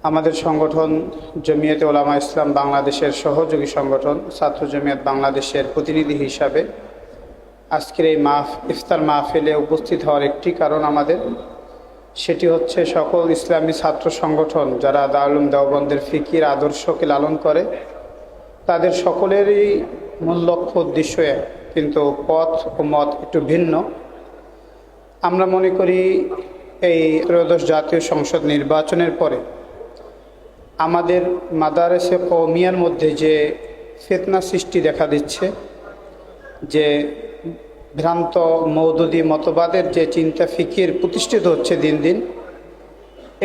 আমাদের সংগঠন জমিয়তে উলামা ইসলাম বাংলাদেশের সহযোগী সংগঠন ছাত্র জমিয়ত বাংলাদেশের প্রতিনিধি হিসাবে আজকের এই ইফতার মাহফিলে উপস্থিত হওয়ার একটি কারণ আমাদের, সেটি হচ্ছে সকল ইসলামী ছাত্র সংগঠন যারা দারুল উলুম দেওবন্দের ফিকির আদর্শকে লালন করে, তাদের সকলেরই মূল লক্ষ্য উদ্দেশ্য এক, কিন্তু পথ ও মত একটু ভিন্ন। আমরা মনে করি এই ত্রয়োদশ জাতীয় সংসদ নির্বাচনের পরে আমাদের মাদারেসে কওমিয়ার মধ্যে যে ফিতনা সৃষ্টি দেখা দিচ্ছে, যে ভ্রান্ত মওদুদি মতবাদের যে চিন্তা ফিকির প্রতিষ্ঠিত হচ্ছে দিন দিন,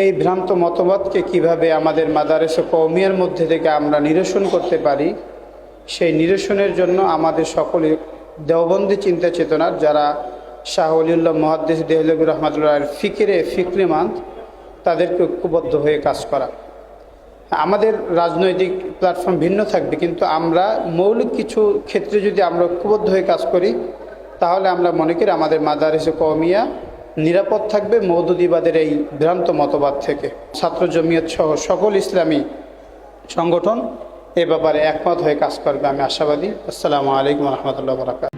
এই ভ্রান্ত মতবাদকে কিভাবে আমাদের মাদারেসে কওমিয়ার মধ্যে থেকে আমরা নিরসন করতে পারি, সেই নিরসনের জন্য আমাদের সকলে দেওবন্দি চিন্তা চেতনার যারা শাহ ওলিউল্লাহ মুহাদ্দিস দেহলভী রহমাতুল্লাহর ফিকরে তাদেরকে ঐক্যবদ্ধ হয়ে কাজ করা। আমাদের রাজনৈতিক প্ল্যাটফর্ম ভিন্ন থাকবে, কিন্তু আমরা মৌলিক কিছু ক্ষেত্রে যদি আমরা ঐক্যবদ্ধ হয়ে কাজ করি, তাহলে আমরা মনে করি আমাদের মাদারেসে কওমিয়া নিরাপদ থাকবে মওদুদিবাদের এই ভ্রান্ত মতবাদ থেকে। ছাত্র জমিয়ত সহ সকল ইসলামী সংগঠন এ ব্যাপারে একমত হয়ে কাজ করবে, আমি আশাবাদী। আসসালামু আলাইকুম রহমতুল্লাহ বারাকাতুহু।